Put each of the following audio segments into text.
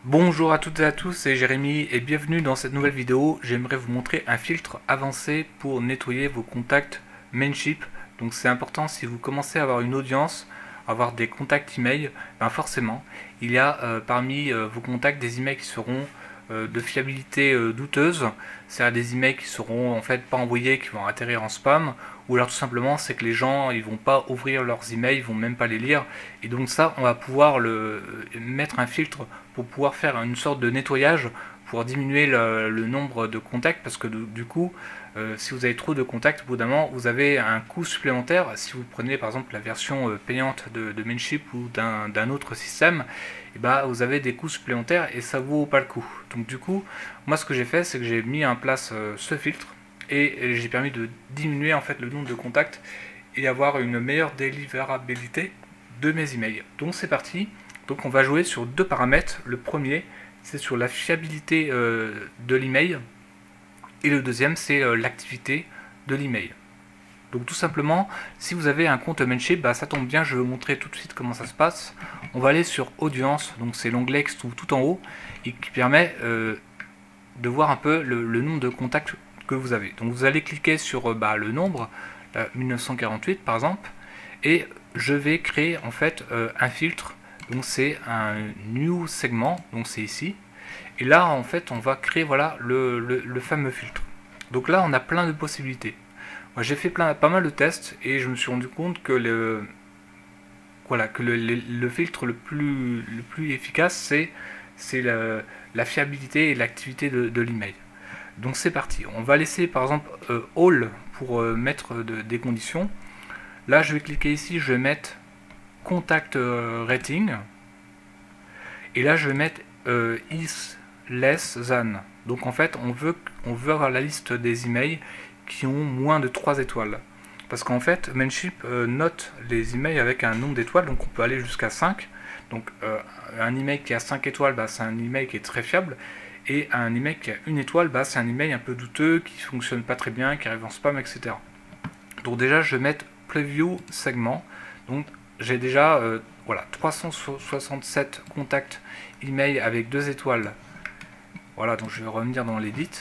Bonjour à toutes et à tous, c'est Jérémy et bienvenue dans cette nouvelle vidéo. J'aimerais vous montrer un filtre avancé pour nettoyer vos contacts Mailchimp. Donc c'est important si vous commencez à avoir une audience, avoir des contacts email, ben forcément il y a parmi vos contacts des emails qui seront de fiabilité douteuse, c'est-à-dire des emails qui seront en fait pas envoyés, qui vont atterrir en spam, ou alors tout simplement c'est que les gens ils vont pas ouvrir leurs emails, ils vont même pas les lire, et donc ça on va pouvoir mettre un filtre pour pouvoir faire une sorte de nettoyage, pour diminuer le nombre de contacts, parce que du coup si vous avez trop de contacts, au bout d'un moment vous avez un coût supplémentaire. Si vous prenez par exemple la version payante de Mailchimp ou d'un autre système, et bah, vous avez des coûts supplémentaires et ça vaut pas le coup. Donc du coup, moi ce que j'ai fait, c'est que j'ai mis en place ce filtre et j'ai permis de diminuer en fait le nombre de contacts et avoir une meilleure délivrabilité de mes emails. Donc c'est parti. Donc on va jouer sur deux paramètres. Le premier, c'est sur la fiabilité de l'email et le deuxième, c'est l'activité de l'email. Donc tout simplement, si vous avez un compte Mailchimp, bah, ça tombe bien, je vais vous montrer tout de suite comment ça se passe. On va aller sur Audience, donc c'est l'onglet qui se trouve tout en haut et qui permet de voir un peu le nombre de contacts que vous avez. Donc vous allez cliquer sur le nombre, 1948 par exemple, et je vais créer en fait un filtre. Donc c'est un new segment, donc c'est ici. Et là en fait on va créer voilà le fameux filtre. Donc là on a plein de possibilités. Moi j'ai fait pas mal de tests et je me suis rendu compte que le filtre le plus efficace c'est la fiabilité et l'activité de l'email. Donc c'est parti. On va laisser par exemple all pour mettre des conditions. Là je vais cliquer ici, je vais mettre contact rating. Et là je vais mettre is less than. Donc en fait on veut avoir la liste des emails qui ont moins de 3 étoiles. Parce qu'en fait Mailchimp note les emails avec un nombre d'étoiles, donc on peut aller jusqu'à 5. Donc un email qui a 5 étoiles, bah, c'est un email qui est très fiable. Et un email qui a une étoile, bah, c'est un email un peu douteux, qui fonctionne pas très bien, qui arrive en spam, etc. Donc déjà je vais mettre preview segment. Donc j'ai déjà voilà, 367 contacts email avec 2 étoiles. Voilà, donc je vais revenir dans l'edit.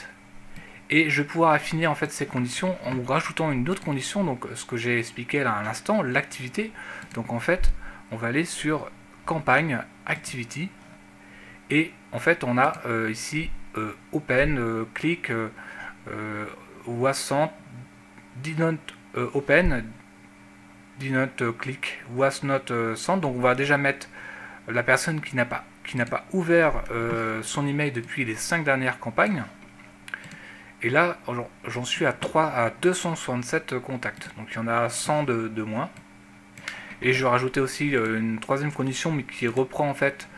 Et je vais pouvoir affiner en fait ces conditions en rajoutant une autre condition, donc ce que j'ai expliqué là à l'instant, l'activité. Donc en fait, on va aller sur campagne, activity, et en fait on a ici open, click, was did not open, did not click, was not sent. Donc on va déjà mettre la personne qui n'a pas ouvert son email depuis les 5 dernières campagnes. Et là, j'en suis à 267 contacts. Donc il y en a 100 de moins. Et je vais rajouter aussi une troisième condition, mais qui reprend en fait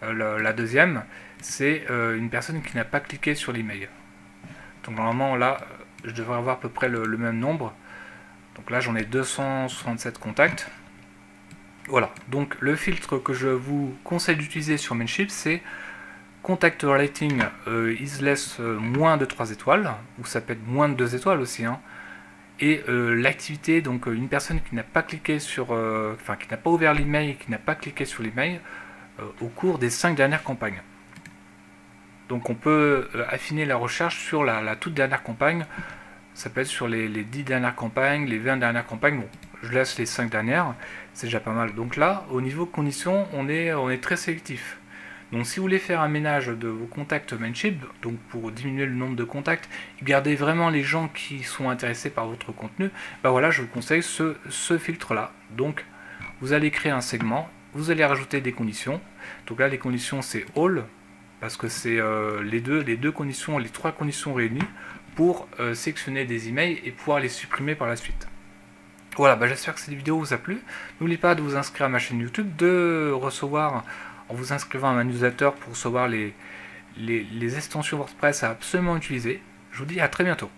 la deuxième. C'est une personne qui n'a pas cliqué sur l'email. Donc normalement là, je devrais avoir à peu près le même nombre. Donc là j'en ai 267 contacts. Voilà, donc le filtre que je vous conseille d'utiliser sur Mailchimp, c'est contact rating is less moins de 3 étoiles, ou ça peut être moins de 2 étoiles aussi, hein. Et l'activité, donc une personne qui n'a pas cliqué sur, qui n'a pas ouvert l'email, qui n'a pas cliqué sur l'email au cours des 5 dernières campagnes. Donc on peut affiner la recherche sur la toute dernière campagne. Ça peut être sur les 10 dernières campagnes, les 20 dernières campagnes. Bon, je laisse les 5 dernières, c'est déjà pas mal. Donc là, au niveau conditions, on est très sélectif. Donc si vous voulez faire un ménage de vos contacts Mailchimp, donc pour diminuer le nombre de contacts, garder vraiment les gens qui sont intéressés par votre contenu, bah voilà, je vous conseille ce filtre-là. Donc vous allez créer un segment, vous allez rajouter des conditions. Donc là, les conditions c'est all, parce que c'est les deux conditions, les 3 conditions réunies pour sélectionner des emails et pouvoir les supprimer par la suite. Voilà, bah j'espère que cette vidéo vous a plu. N'oubliez pas de vous inscrire à ma chaîne YouTube, de recevoir en vous inscrivant à ma newsletter pour recevoir les extensions WordPress à absolument utiliser. Je vous dis à très bientôt.